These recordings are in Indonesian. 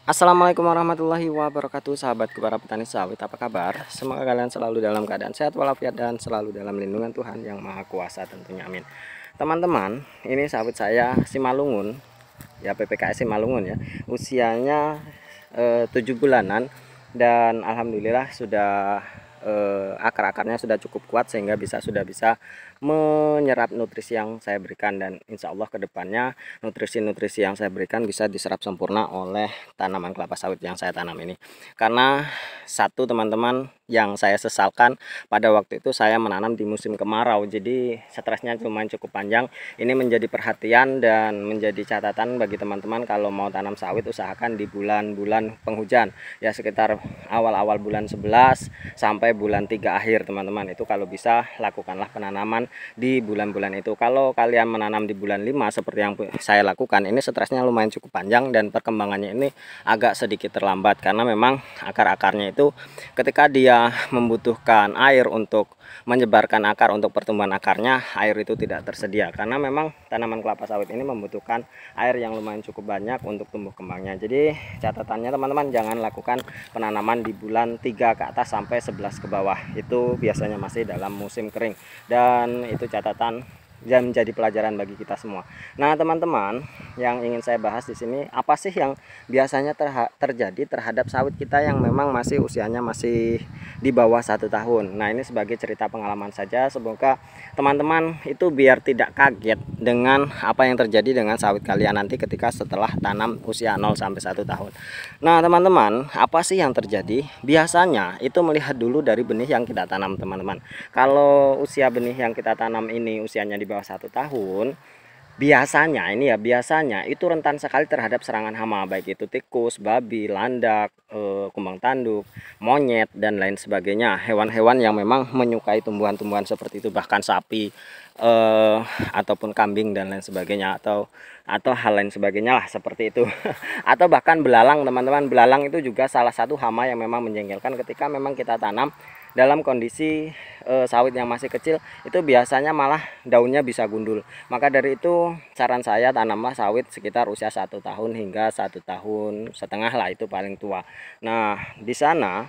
Assalamualaikum warahmatullahi wabarakatuh, sahabatku para petani sawit, apa kabar? Semoga kalian selalu dalam keadaan sehat walafiat dan selalu dalam lindungan Tuhan yang Maha Kuasa tentunya, amin. Teman-teman, ini sawit saya Simalungun, ya PPKS Simalungun ya. Usianya 7 bulanan dan alhamdulillah sudah akar-akarnya sudah cukup kuat sehingga sudah bisa menyerap nutrisi yang saya berikan, dan insya Allah kedepannya nutrisi-nutrisi yang saya berikan bisa diserap sempurna oleh tanaman kelapa sawit yang saya tanam ini. Karena satu, teman-teman, yang saya sesalkan pada waktu itu saya menanam di musim kemarau, jadi stresnya lumayan cukup panjang. Ini menjadi perhatian dan menjadi catatan bagi teman-teman kalau mau tanam sawit, usahakan di bulan-bulan penghujan ya, sekitar awal-awal bulan 11 sampai bulan 3 akhir teman-teman. Itu kalau bisa lakukanlah penanaman di bulan-bulan itu. Kalau kalian menanam di bulan 5 seperti yang saya lakukan, ini stresnya lumayan cukup panjang dan perkembangannya ini agak sedikit terlambat, karena memang akar-akarnya itu ketika dia membutuhkan air untuk menyebarkan akar, untuk pertumbuhan akarnya, air itu tidak tersedia karena memang tanaman kelapa sawit ini membutuhkan air yang lumayan cukup banyak untuk tumbuh kembangnya. Jadi catatannya teman-teman, jangan lakukan penanaman di bulan 3 ke atas sampai 11 ke bawah, itu biasanya masih dalam musim kering, dan itu catatan dan menjadi pelajaran bagi kita semua. Nah, teman-teman, yang ingin saya bahas di sini, apa sih yang biasanya terjadi terhadap sawit kita yang memang masih usianya masih di bawah 1 tahun. Nah, ini sebagai cerita pengalaman saja, semoga teman-teman itu biar tidak kaget dengan apa yang terjadi dengan sawit kalian nanti ketika setelah tanam usia 0 sampai 1 tahun. Nah, teman-teman, apa sih yang terjadi? Biasanya itu melihat dulu dari benih yang kita tanam, teman-teman. Kalau usia benih yang kita tanam ini usianya di bawah 1 tahun, biasanya ini ya, biasanya itu rentan sekali terhadap serangan hama, baik itu tikus, babi, landak, kumbang tanduk, monyet, dan lain sebagainya. Hewan-hewan yang memang menyukai tumbuhan-tumbuhan seperti itu, bahkan sapi, ataupun kambing dan lain sebagainya, atau hal lain sebagainya lah seperti itu. Atau bahkan belalang, teman-teman. Belalang itu juga salah satu hama yang memang menjengkelkan ketika memang kita tanam dalam kondisi sawit yang masih kecil, itu biasanya malah daunnya bisa gundul. Maka dari itu saran saya, tanamlah sawit sekitar usia 1 tahun hingga 1 tahun setengah lah, itu paling tua. Nah, di sana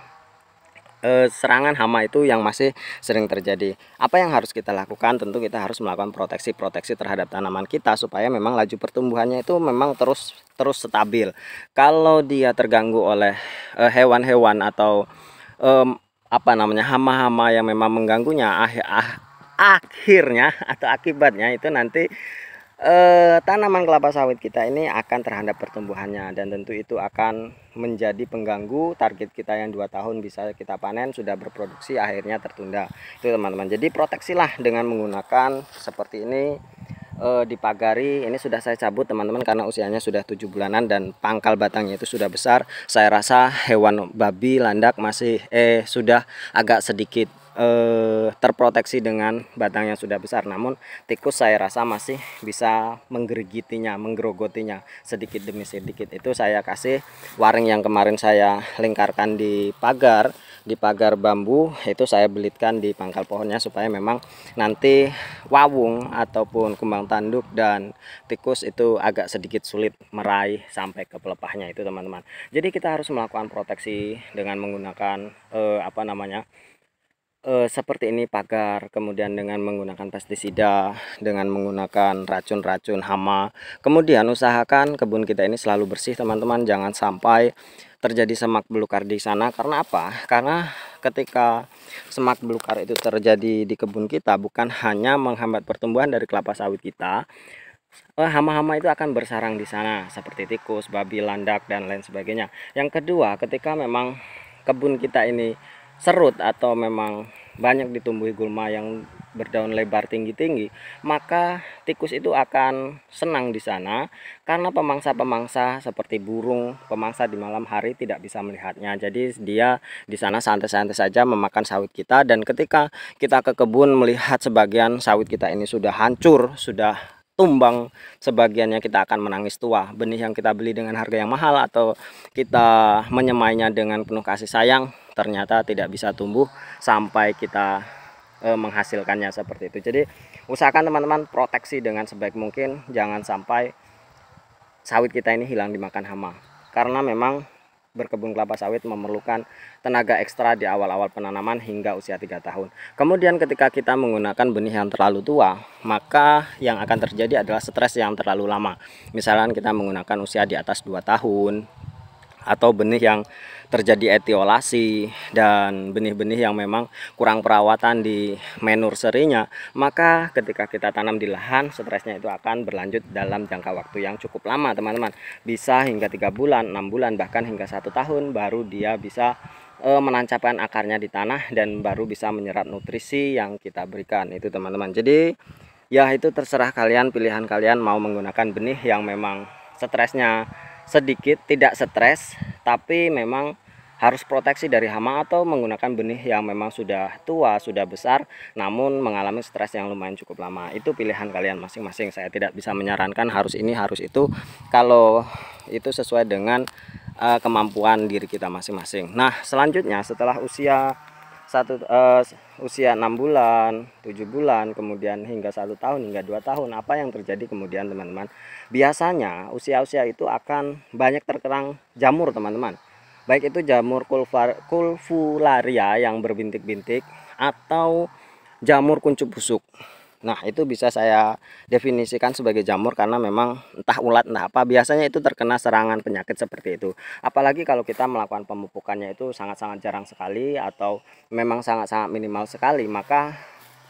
serangan hama itu yang masih sering terjadi. Apa yang harus kita lakukan? Tentu kita harus melakukan proteksi terhadap tanaman kita supaya memang laju pertumbuhannya itu memang terus stabil. Kalau dia terganggu oleh hewan-hewan atau apa namanya, hama-hama yang memang mengganggunya, akhirnya atau akibatnya itu nanti tanaman kelapa sawit kita ini akan terhambat pertumbuhannya, dan tentu itu akan menjadi pengganggu target kita yang 2 tahun bisa kita panen, sudah berproduksi akhirnya tertunda. Itu teman-teman. Jadi proteksilah dengan menggunakan seperti ini, dipagari. Ini sudah saya cabut teman-teman karena usianya sudah 7 bulanan dan pangkal batangnya itu sudah besar. Saya rasa hewan babi, landak masih sudah agak sedikit terproteksi dengan batang yang sudah besar, namun tikus saya rasa masih bisa menggerigitinya, menggerogotinya sedikit demi sedikit. Itu saya kasih waring yang kemarin saya lingkarkan di pagar bambu, itu saya belitkan di pangkal pohonnya supaya memang nanti wawung ataupun kumbang tanduk dan tikus itu agak sedikit sulit meraih sampai ke pelepahnya itu, teman-teman. Jadi kita harus melakukan proteksi dengan menggunakan apa namanya, seperti ini, pagar, kemudian dengan menggunakan pestisida, dengan menggunakan racun-racun hama. Kemudian usahakan kebun kita ini selalu bersih, teman-teman. Jangan sampai terjadi semak belukar di sana. Karena apa? Karena ketika semak belukar itu terjadi di kebun kita, bukan hanya menghambat pertumbuhan dari kelapa sawit kita, hama-hama itu akan bersarang di sana seperti tikus, babi, landak, dan lain sebagainya. Yang kedua, ketika memang kebun kita ini serut atau memang banyak ditumbuhi gulma yang berdaun lebar tinggi-tinggi, maka tikus itu akan senang di sana karena pemangsa-pemangsa seperti burung pemangsa di malam hari tidak bisa melihatnya. Jadi dia di sana santai-santai saja memakan sawit kita, dan ketika kita ke kebun melihat sebagian sawit kita ini sudah hancur, sudah tumbang sebagiannya, kita akan menangis tua. Benih yang kita beli dengan harga yang mahal atau kita menyemainya dengan penuh kasih sayang, ternyata tidak bisa tumbuh sampai kita menghasilkannya seperti itu. Jadi usahakan teman-teman proteksi dengan sebaik mungkin, jangan sampai sawit kita ini hilang dimakan hama. karena memang berkebun kelapa sawit memerlukan tenaga ekstra di awal-awal penanaman hingga usia 3 tahun. Kemudian ketika kita menggunakan benih yang terlalu tua, maka yang akan terjadi adalah stres yang terlalu lama. Misalkan kita menggunakan usia di atas 2 tahun, atau benih yang terjadi etiolasi dan benih-benih yang memang kurang perawatan di menurserinya, maka ketika kita tanam di lahan, stresnya itu akan berlanjut dalam jangka waktu yang cukup lama teman-teman, bisa hingga 3 bulan, 6 bulan, bahkan hingga 1 tahun baru dia bisa menancapkan akarnya di tanah dan baru bisa menyerap nutrisi yang kita berikan itu teman-teman. Jadi ya itu terserah kalian, pilihan kalian mau menggunakan benih yang memang stresnya sedikit, tidak stres, tapi memang harus proteksi dari hama, atau menggunakan benih yang memang sudah tua, sudah besar, namun mengalami stres yang lumayan cukup lama. Itu pilihan kalian masing-masing. Saya tidak bisa menyarankan harus ini, harus itu, kalau itu sesuai dengan kemampuan diri kita masing-masing. Nah, selanjutnya setelah usia usia 6 bulan, 7 bulan, kemudian hingga 1 tahun, hingga 2 tahun, apa yang terjadi kemudian teman-teman? Biasanya usia-usia itu akan banyak terkena jamur teman-teman. Baik itu jamur kulvularia yang berbintik-bintik atau jamur kuncup busuk. Nah, itu bisa saya definisikan sebagai jamur karena memang entah ulat entah apa, biasanya itu terkena serangan penyakit seperti itu. Apalagi kalau kita melakukan pemupukannya itu sangat-sangat jarang sekali atau memang sangat-sangat minimal sekali, maka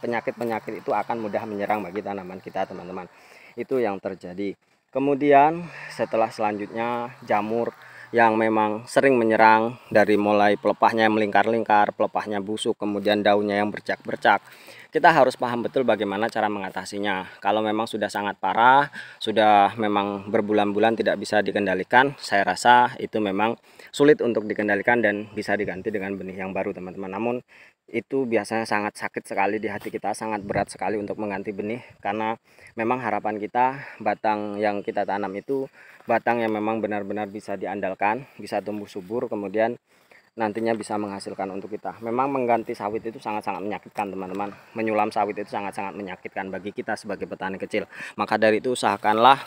penyakit-penyakit itu akan mudah menyerang bagi tanaman kita teman-teman. Itu yang terjadi. Kemudian setelah selanjutnya jamur yang memang sering menyerang, dari mulai pelepahnya yang melingkar-lingkar, pelepahnya busuk, kemudian daunnya yang bercak-bercak. Kita harus paham betul bagaimana cara mengatasinya. Kalau memang sudah sangat parah, sudah memang berbulan-bulan tidak bisa dikendalikan, saya rasa itu memang sulit untuk dikendalikan dan bisa diganti dengan benih yang baru teman-teman. Namun itu biasanya sangat sakit sekali di hati kita, sangat berat sekali untuk mengganti benih, karena memang harapan kita batang yang kita tanam itu batang yang memang benar-benar bisa diandalkan, bisa tumbuh subur, kemudian nantinya bisa menghasilkan untuk kita. Memang mengganti sawit itu sangat-sangat menyakitkan teman-teman. Menyulam sawit itu sangat-sangat menyakitkan bagi kita sebagai petani kecil. Maka dari itu usahakanlah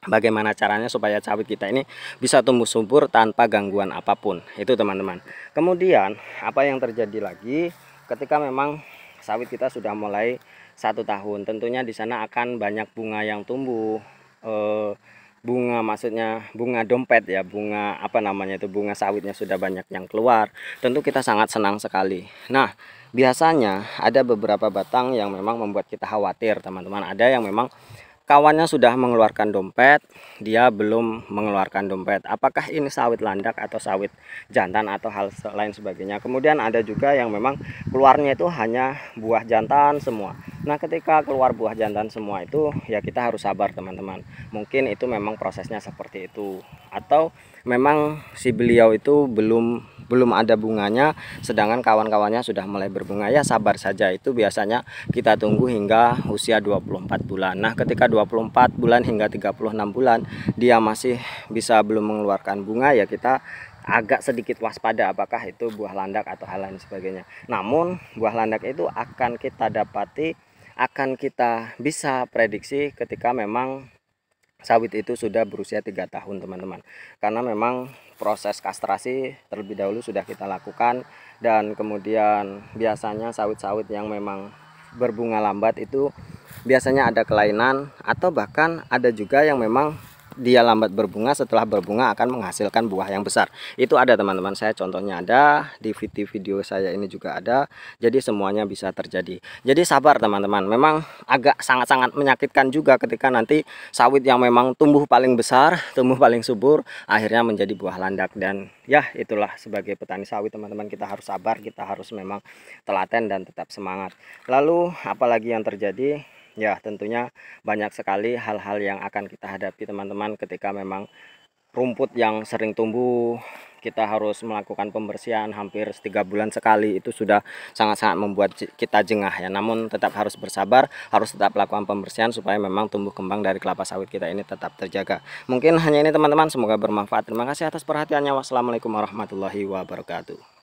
bagaimana caranya supaya sawit kita ini bisa tumbuh subur tanpa gangguan apapun. Itu teman-teman. Kemudian apa yang terjadi lagi ketika memang sawit kita sudah mulai 1 tahun, tentunya di sana akan banyak bunga yang tumbuh. Bunga, maksudnya bunga dompet ya, bunga apa namanya itu, bunga sawitnya sudah banyak yang keluar, tentu kita sangat senang sekali. Nah, biasanya ada beberapa batang yang memang membuat kita khawatir teman-teman. Ada yang memang kawannya sudah mengeluarkan dompet, dia belum mengeluarkan dompet. Apakah ini sawit landak atau sawit jantan atau hal lain sebagainya. Kemudian ada juga yang memang keluarnya itu hanya buah jantan semua. Nah, ketika keluar buah jantan semua itu ya kita harus sabar teman-teman. Mungkin itu memang prosesnya seperti itu, atau memang si beliau itu belum ada bunganya, sedangkan kawan-kawannya sudah mulai berbunga. Ya sabar saja, itu biasanya kita tunggu hingga usia 24 bulan. Nah, ketika 24 bulan hingga 36 bulan dia masih bisa belum mengeluarkan bunga, ya kita agak sedikit waspada apakah itu buah landak atau hal lain sebagainya. Namun buah landak itu akan kita dapati, akan kita bisa prediksi ketika memang sawit itu sudah berusia 3 tahun teman-teman, karena memang proses kastrasi terlebih dahulu sudah kita lakukan. Dan kemudian biasanya sawit-sawit yang memang berbunga lambat itu biasanya ada kelainan, atau bahkan ada juga yang memang dia lambat berbunga, setelah berbunga akan menghasilkan buah yang besar. Itu ada teman-teman, saya contohnya ada di video saya ini juga ada. Jadi semuanya bisa terjadi. Jadi sabar teman-teman. Memang agak sangat-sangat menyakitkan juga ketika nanti sawit yang memang tumbuh paling besar, tumbuh paling subur, akhirnya menjadi buah landak. Dan ya itulah, sebagai petani sawit teman-teman, kita harus sabar, kita harus memang telaten dan tetap semangat. Lalu apalagi yang terjadi? Ya tentunya banyak sekali hal-hal yang akan kita hadapi teman-teman ketika memang rumput yang sering tumbuh. Kita harus melakukan pembersihan hampir 3 bulan sekali, itu sudah sangat-sangat membuat kita jengah ya. Namun tetap harus bersabar, harus tetap lakukan pembersihan supaya memang tumbuh kembang dari kelapa sawit kita ini tetap terjaga. Mungkin hanya ini teman-teman, semoga bermanfaat. Terima kasih atas perhatiannya. Wassalamualaikum warahmatullahi wabarakatuh.